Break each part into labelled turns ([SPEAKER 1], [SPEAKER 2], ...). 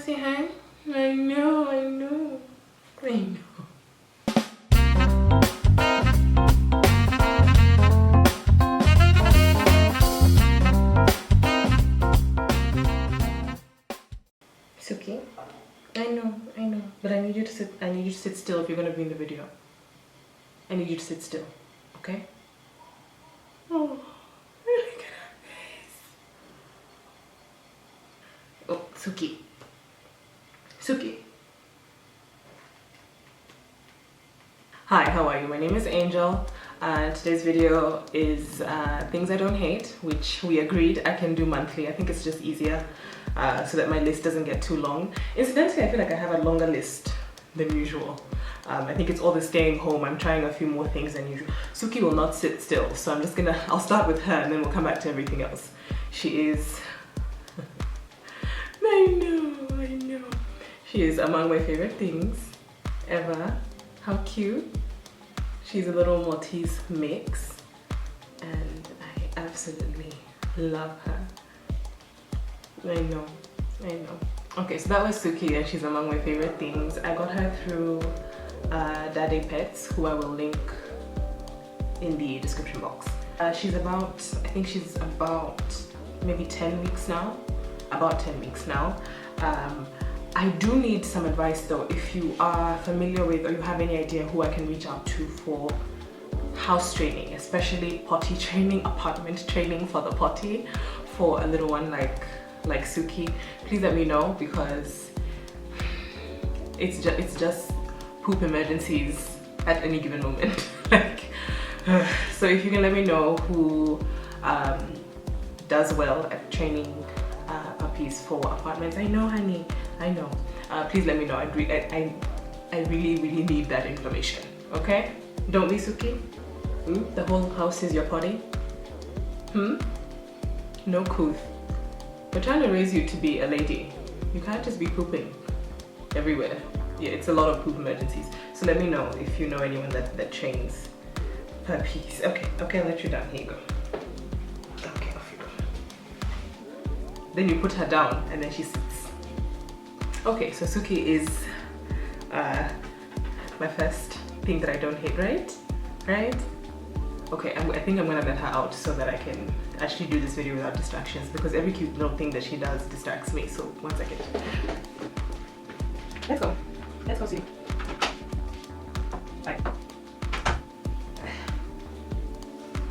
[SPEAKER 1] say hi? I know, I know. I know. Suki, I know. But I need you to sit still if you're gonna be in the video. I need you to sit still, okay? Oh, really good at this. Oh, Suki. Suki. Hi, how are you? My name is Angel. Today's video is things I don't hate, which we agreed I can do monthly. I think it's just easier so that my list doesn't get too long. Incidentally, I feel like I have a longer list than usual. I think it's all the staying home. I'm trying a few more things than usual. Suki will not sit still, so I'll start with her and then we'll come back to everything else. She is, I know. She is among my favorite things ever. How cute. She's a little Maltese mix and I absolutely love her. I know. Okay, so that was Suki and she's among my favorite things. I got her through Daddy Pets, who I will link in the description box. I think she's about maybe 10 weeks now. About 10 weeks now. I do need some advice though, if you are familiar with or you have any idea who I can reach out to for house training, especially potty training, apartment training for the potty for a little one like Suki. Please let me know because it's just poop emergencies at any given moment. So if you can let me know who does well at training puppies for apartments. I know, honey. I know. Please let me know. I really need that information. Okay? Don't be Suki. The whole house is your potty. No couth. We're trying to raise you to be a lady. You can't just be pooping everywhere. Yeah, it's a lot of poop emergencies. So let me know if you know anyone that trains puppies. Okay, I'll let you down. Here you go. Okay, off you go. Then you put her down and then she sits. Okay, so Suki is my first thing that I don't hate, right? Okay, I think I'm gonna let her out so that I can actually do this video without distractions because every cute little thing that she does distracts me. So 1 second. Let's go see. Bye.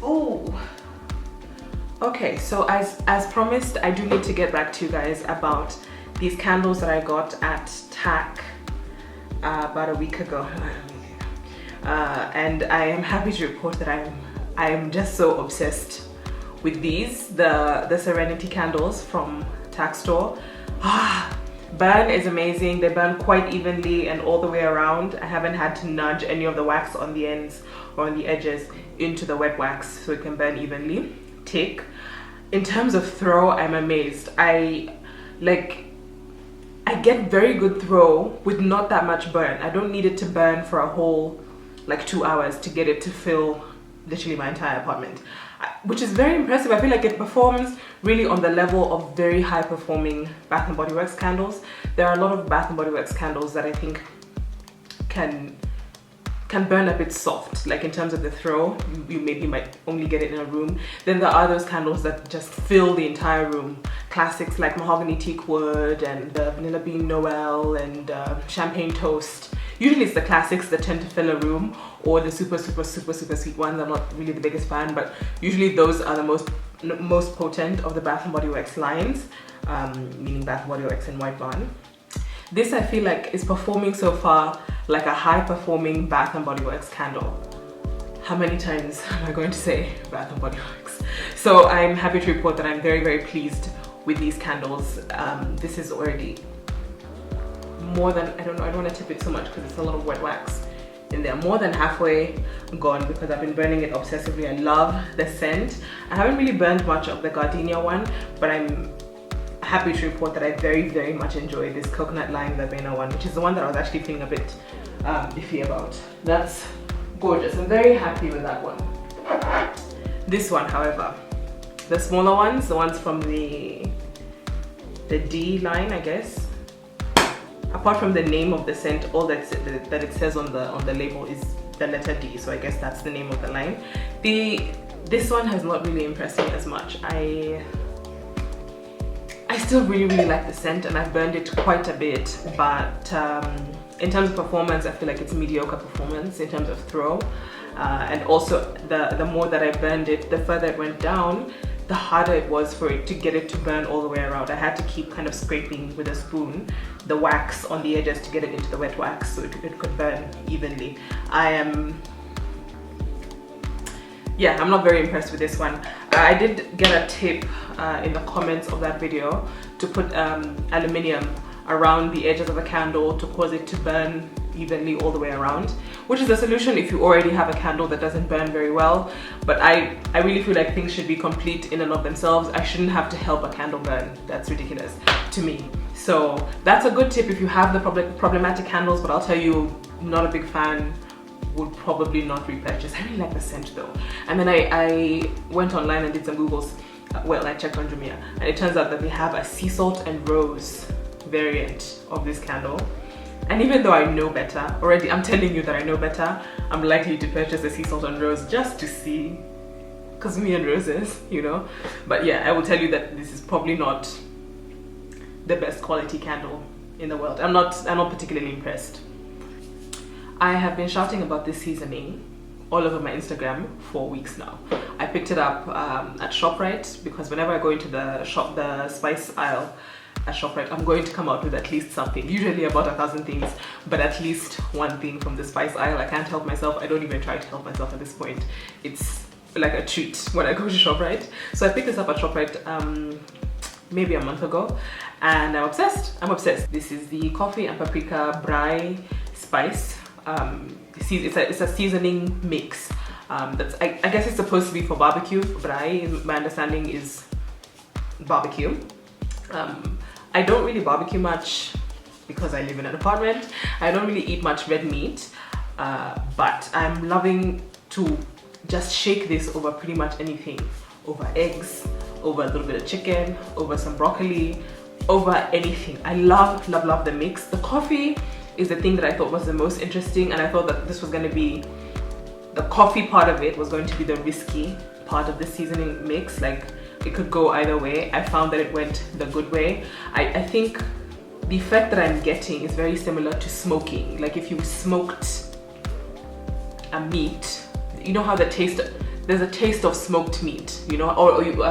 [SPEAKER 1] Oh. Okay, so as promised, I do need to get back to you guys about these candles that I got at TAC about a week ago. And I am happy to report that I am just so obsessed with these, the Serenity candles from TAC store. Burn is amazing. They burn quite evenly and all the way around. I haven't had to nudge any of the wax on the ends or on the edges into the wet wax so it can burn evenly. Tick. In terms of throw, I'm amazed. I get very good throw with not that much burn. I don't need it to burn for a whole 2 hours to get it to fill literally my entire apartment, which is very impressive. I feel like it performs really on the level of very high performing Bath & Body Works candles. There are a lot of Bath & Body Works candles that I think can burn a bit soft, like in terms of the throw. You maybe might only get it in a room. Then there are those candles that just fill the entire room. Classics like Mahogany Teak Wood and Vanilla Bean Noel and Champagne Toast. Usually it's the classics that tend to fill a room, or the super sweet ones. I'm not really the biggest fan, but usually those are the most potent of the Bath & Body Works lines, meaning Bath & Body Works and White Barn. This I feel like is performing so far like a high performing Bath & Body Works candle. How many times am I going to say Bath & Body Works? So I'm happy to report that I'm very pleased with these candles. This is already more than, I don't want to tip it so much because it's a lot of wet wax in there. More than halfway gone because I've been burning it obsessively. I love the scent. I haven't really burned much of the gardenia one, but I'm happy to report that I very much enjoy this coconut lime verbena one, which is the one that I was actually feeling a bit iffy about. That's gorgeous. I'm very happy with that one. This one, however, the smaller ones, the ones from the D line, I guess, apart from the name of the scent, all that it says on the label is the letter D, so I guess that's the name of the line. This one has not really impressed me as much. I still really like the scent, and I've burned it quite a bit, but in terms of performance, I feel like it's mediocre performance in terms of throw. And also the more that I burned it, the further it went down, the harder it was for it to get it to burn all the way around. I had to keep kind of scraping with a spoon the wax on the edges to get it into the wet wax so it could burn evenly. Yeah, I'm not very impressed with this one. I did get a tip in the comments of that video to put aluminium around the edges of a candle to cause it to burn evenly all the way around, which is a solution if you already have a candle that doesn't burn very well. But I really feel like things should be complete in and of themselves. I shouldn't have to help a candle burn. That's ridiculous to me. So that's a good tip if you have the problematic candles, but I'll tell you, not a big fan, would probably not repurchase. I really like the scent though. And then I went online and did some Googles. Well, I checked on Jumia, and it turns out that they have a sea salt and rose variant of this candle. And even though I know better, already I'm telling you that I know better, I'm likely to purchase a sea salt and rose just to see, because me and roses, you know. But yeah, I will tell you that this is probably not the best quality candle in the world. I'm not particularly impressed. I have been shouting about this seasoning all over my Instagram for weeks now. I picked it up at ShopRite because whenever I go into the spice aisle at ShopRite, I'm going to come out with at least something, usually about 1,000 things, but at least one thing from the spice aisle. I can't help myself. I don't even try to help myself at this point. It's like a treat when I go to ShopRite. So I picked this up at ShopRite maybe a month ago, and I'm obsessed. This is the coffee and paprika braai spice. It's a seasoning mix. That's I guess it's supposed to be for barbecue. Braai, my understanding, is barbecue. I don't really barbecue much because I live in an apartment. I don't really eat much red meat, but I'm loving to just shake this over pretty much anything. Over eggs, over a little bit of chicken, over some broccoli, over anything. I love the mix. The coffee is the thing that I thought was the most interesting, and I thought that this was going to be, the coffee part of it was going to be the risky part of the seasoning mix. Like, it could go either way. I found that it went the good way. I think the effect that I'm getting is very similar to smoking. Like if you smoked a meat, you know how there's a taste of smoked meat, you know, or you,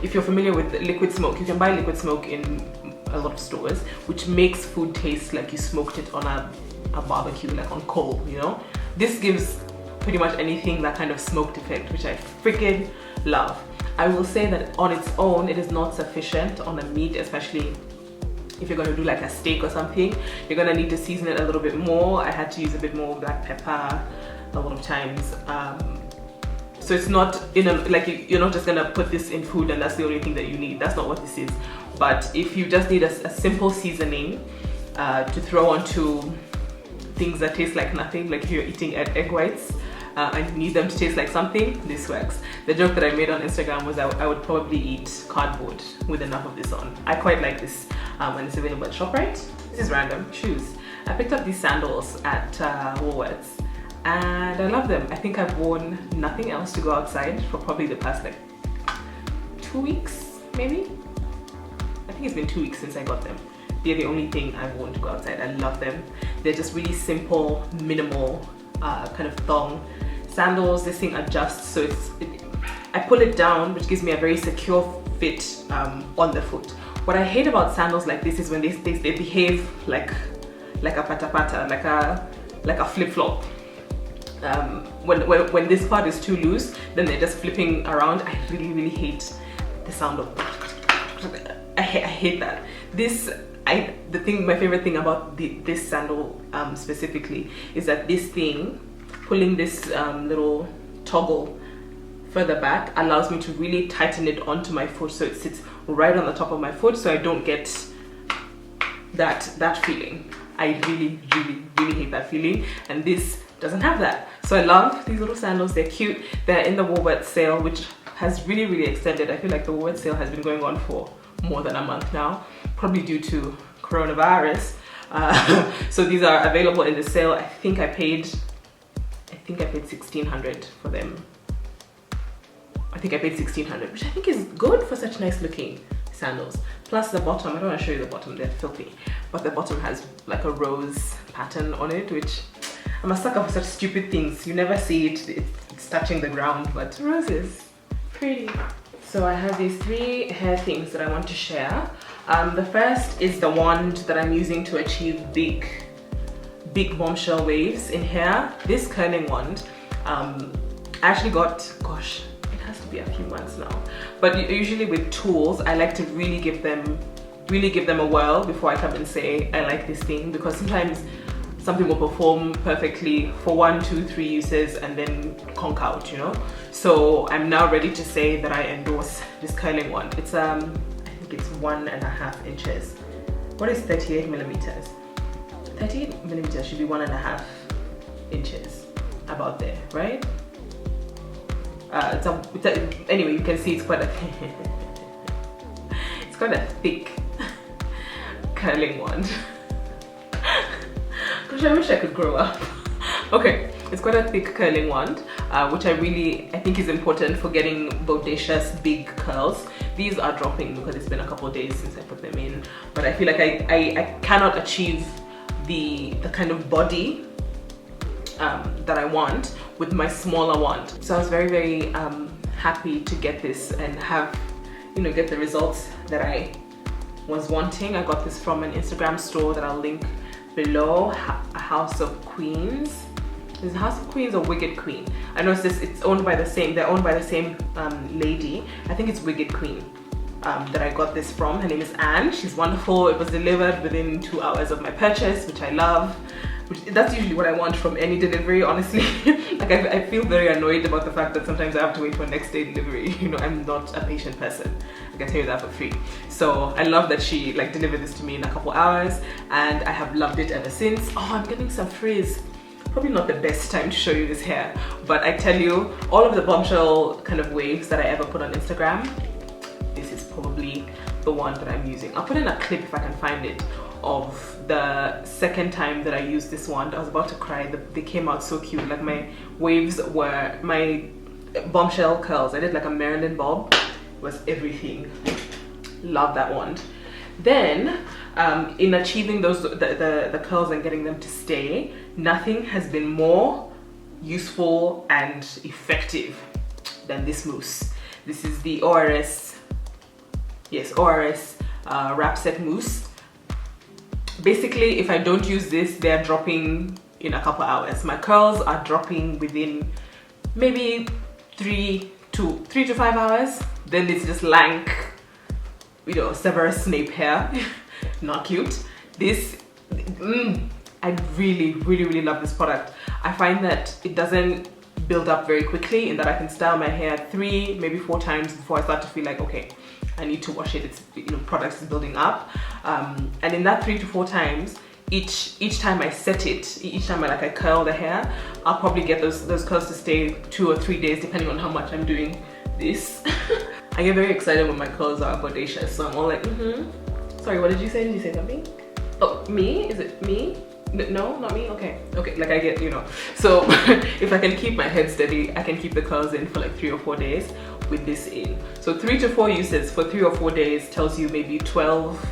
[SPEAKER 1] if you're familiar with liquid smoke, you can buy liquid smoke in a lot of stores, which makes food taste like you smoked it on a barbecue, like on coal, you know. This gives pretty much anything that kind of smoked effect, which I freaking love. I will say that on its own, it is not sufficient on a meat, especially if you're going to do like a steak or something. You're going to need to season it a little bit more. I had to use a bit more black pepper a lot of times. So it's not, like you're not just going to put this in food and that's the only thing that you need. That's not what this is. But if you just need a simple seasoning to throw onto things that taste like nothing, like if you're eating egg whites, and you need them to taste like something, this works. The joke that I made on Instagram was I would probably eat cardboard with enough of this on. I quite like this when it's available at ShopRite. This is random, shoes. I picked up these sandals at Woolworths and I love them. I think I've worn nothing else to go outside for probably the past like 2 weeks, maybe? I think it's been 2 weeks since I got them. They're the only thing I've worn to go outside. I love them. They're just really simple, minimal, kind of thong sandals. This thing adjusts, so I pull it down, which gives me a very secure fit on the foot. What I hate about sandals like this is when they behave like a patapata, like a flip-flop. When this part is too loose, then they're just flipping around. I really hate the sound of I hate that. My favorite thing about this sandal specifically is that this thing, pulling this little toggle further back, allows me to really tighten it onto my foot so it sits right on the top of my foot, so I don't get that feeling. I really hate that feeling, and this doesn't have that. So I love these little sandals. They're cute. They're in the Woolworths sale, which has really extended. I feel like the Woolworths sale has been going on for more than a month now, probably due to coronavirus. So these are available in the sale. I think I paid 1,600 for them. I think I paid 1,600, which I think is good for such nice looking sandals. Plus the bottom, I don't want to show you the bottom, they're filthy, but the bottom has like a rose pattern on it, which I'm a sucker for such stupid things. You never see it, it's touching the ground, but roses, pretty. So I have these 3 hair things that I want to share. The first is the wand that I'm using to achieve big bombshell waves in hair. This curling wand, I actually got, gosh, it has to be a few months now. But usually with tools, I like to really give them a whirl before I come and say I like this thing, because sometimes something will perform perfectly for 1, 2, 3 uses and then conk out, you know. So I'm now ready to say that I endorse this curling wand. It's I think it's 1.5 inches. What is 38 millimeters? 38 millimeters should be 1.5 inches, about there, right? Anyway, you can see it's quite a it's quite a thick curling wand. Gosh, I wish I could grow up. Okay, it's quite a thick curling wand, which I think is important for getting bodacious big curls. These are dropping because it's been a couple of days since I put them in, but I feel like I cannot achieve the kind of body that I want with my smaller wand. So I was very happy to get this and have, you know, get the results that I was wanting. I got this from an Instagram store that I'll link below, a House of Queens. Is it House of Queens or Wicked Queen? I know it's owned by the same, they're owned by the same lady. I think it's Wicked Queen that I got this from. Her name is Anne. She's wonderful. It was delivered within 2 hours of my purchase, which I love. That's usually what I want from any delivery, honestly. Like I feel very annoyed about the fact that sometimes I have to wait for next day delivery. You know, I'm not a patient person. I can tell you that for free. So I love that she like delivered this to me in a couple hours, and I have loved it ever since. Oh, I'm getting some frizz. Probably not the best time to show you this hair, but I tell you, all of the bombshell kind of waves that I ever put on Instagram, this is probably the one that I'm using. I'll put in a clip if I can find it of the second time that I used this wand. I was about to cry. They came out so cute. Like my waves were my bombshell curls. I did like a Marilyn bob. It was everything. Love that wand. Then in achieving those the curls and getting them to stay, nothing has been more useful and effective than this mousse. This is the ORS wrap set mousse. Basically, if I don't use this, they're dropping in a couple hours. My curls are dropping within maybe 3 to 5 hours. Then it's just lank, you know, Severus Snape hair. Not cute. This, I really love this product. I find that it doesn't build up very quickly, in that I can style my hair 3, maybe 4 times before I start to feel like, okay, I need to wash it. It's, you know, product is building up, and in that 3 to 4 times, each time I set it, each time I curl the hair, I'll probably get those curls to stay 2 or 3 days, depending on how much I'm doing this. I get very excited when my curls are bodacious, so I'm all like, Sorry, what did you say? Did you say something? Oh, me? Is it me? No, not me? Okay, like I get, you know. So if I can keep my head steady, I can keep the curls in for like 3 or 4 days with this in. So 3 to 4 uses for 3 or 4 days tells you maybe 12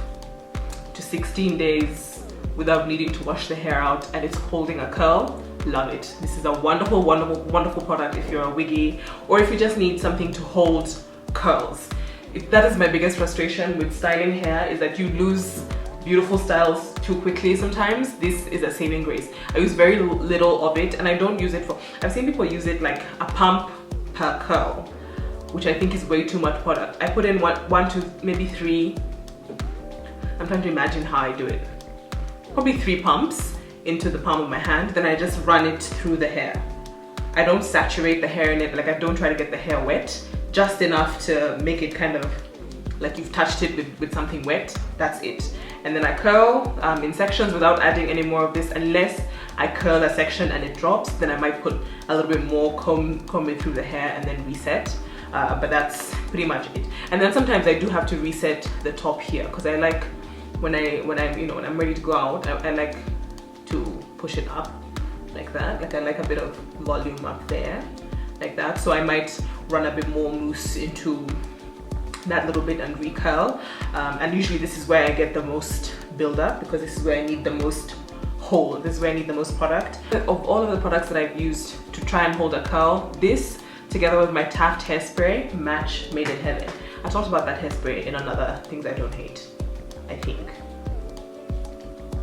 [SPEAKER 1] to 16 days without needing to wash the hair out, and it's holding a curl. Love it. This is a wonderful product if you're a wiggy, or if you just need something to hold curls. That is my biggest frustration with styling hair, is that you lose beautiful styles too quickly sometimes. This is a saving grace. I use very little of it, and I don't use it for, I've seen people use it like a pump per curl, which I think is way too much product. I put in one to maybe 3, I'm trying to imagine how I do it. Probably 3 pumps into the palm of my hand, then I just run it through the hair. I don't saturate the hair in it, like I don't try to get the hair wet, just enough to make it kind of like you've touched it with something wet. That's it. And then I curl in sections without adding any more of this, unless I curl a section and it drops, then I might put a little bit more, comb it through the hair and then reset. But that's pretty much it. And then sometimes I do have to reset the top here, because I like when I'm ready to go out, I like to push it up like that. Like I like a bit of volume up there like that, so I might run a bit more mousse into that little bit and recurl, and usually this is where I get the most build up, because this is where I need the most hold. This is where I need the most product. Of all of the products that I've used to try and hold a curl, this together with my Taft hairspray match made in heaven. I talked about that hairspray in another things I don't hate, I think.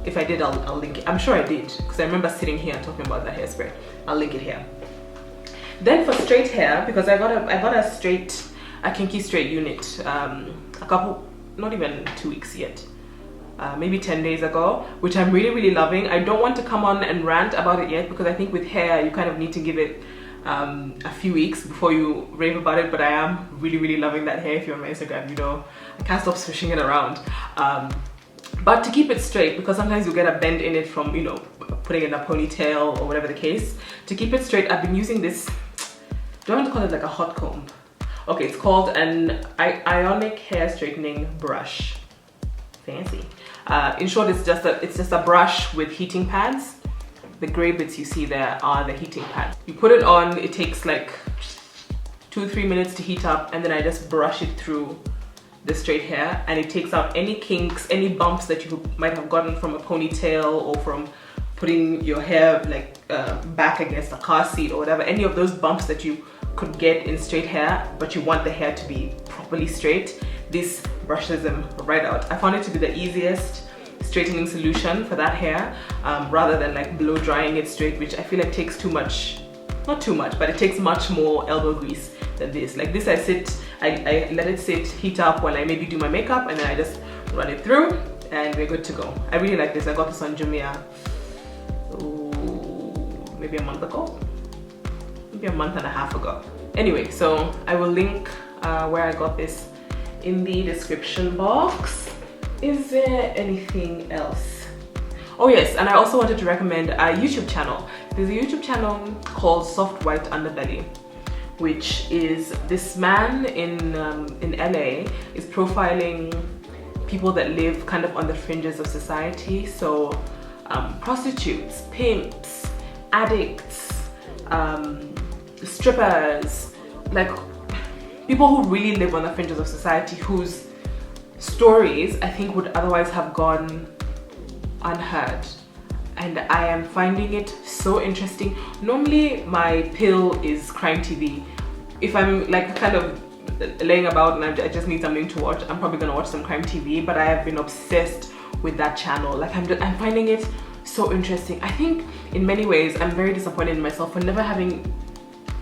[SPEAKER 1] If I did, I'll link it. I'm sure I did, because I remember sitting here and talking about that hairspray. I'll link it here. Then for straight hair, because I got a kinky straight unit a couple, not even 2 weeks yet, maybe 10 days ago, which I'm really loving. I don't want to come on and rant about it yet, because I think with hair you kind of need to give it a few weeks before you rave about it, but I am really loving that hair. If you're on my Instagram, you know I can't stop swishing it around. But to keep it straight, because sometimes you get a bend in it from, you know, putting it in a ponytail or whatever the case. To keep it straight, I've been using this, do I want to call it like a hot comb? Okay, it's called an ionic hair straightening brush. Fancy. In short, it's just a brush with heating pads. The gray bits you see there are the heating pads. You put it on, it takes like 2-3 minutes to heat up, and then I just brush it through the straight hair, and it takes out any kinks, any bumps that you might have gotten from a ponytail or from putting your hair like back against a car seat or whatever. Any of those bumps that you could get in straight hair, but you want the hair to be properly straight, this brushes them right out. I found it to be the easiest straightening solution for that hair, rather than like blow drying it straight, which I feel like takes too much, not too much, but it takes much more elbow grease than this. Like this, I let it sit, heat up while I maybe do my makeup, and then I just run it through and we're good to go. I really like this. I got this on Jumia maybe a month ago, maybe a month and a half ago. Anyway, so I will link where I got this in the description box. Is there anything else? Oh yes, and I also wanted to recommend a YouTube channel. There's a YouTube channel called Soft White Underbelly, which is this man in LA is profiling people that live kind of on the fringes of society. So prostitutes, pimps, addicts, strippers, like people who really live on the fringes of society, whose stories I think would otherwise have gone unheard. And I am finding it so interesting. Normally my pill is crime TV. If I'm like kind of laying about and I just need something to watch, I'm probably gonna watch some crime TV, but I have been obsessed with that channel. Like I'm finding it so interesting. I think in many ways I'm very disappointed in myself for never having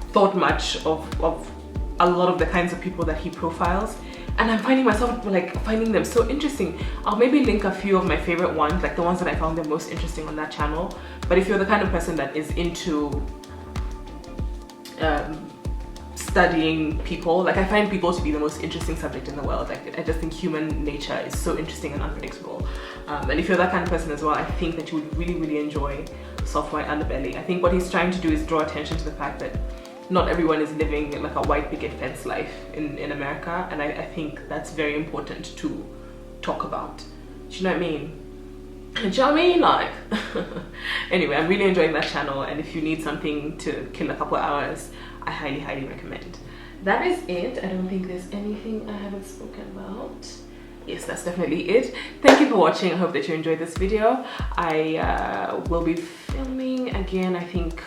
[SPEAKER 1] thought much of a lot of the kinds of people that he profiles, and I'm finding myself like finding them so interesting. I'll maybe link a few of my favorite ones, like the ones that I found the most interesting on that channel. But if you're the kind of person that is into studying people, like I find people to be the most interesting subject in the world. Like I just think human nature is so interesting and unpredictable. And if you're that kind of person as well, I think that you would really enjoy Soft White Underbelly. I think what he's trying to do is draw attention to the fact that not everyone is living like a white picket fence life in America, and I think that's very important to talk about. Do you know what I mean? Do you know what I mean? Like, anyway, I'm really enjoying that channel, and if you need something to kill a couple hours, I highly recommend. That is it. I don't think there's anything I haven't spoken about. Yes, that's definitely it. Thank you for watching. I hope that you enjoyed this video. I will be filming again, I think,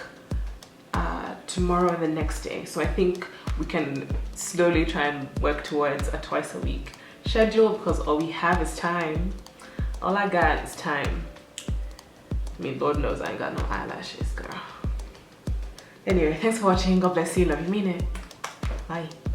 [SPEAKER 1] tomorrow and the next day. So I think we can slowly try and work towards a twice a week schedule, because all we have is time. All I got is time. I mean, Lord knows I ain't got no eyelashes, girl. Anyway, thanks for watching. God bless you. Love you, mean it. Bye.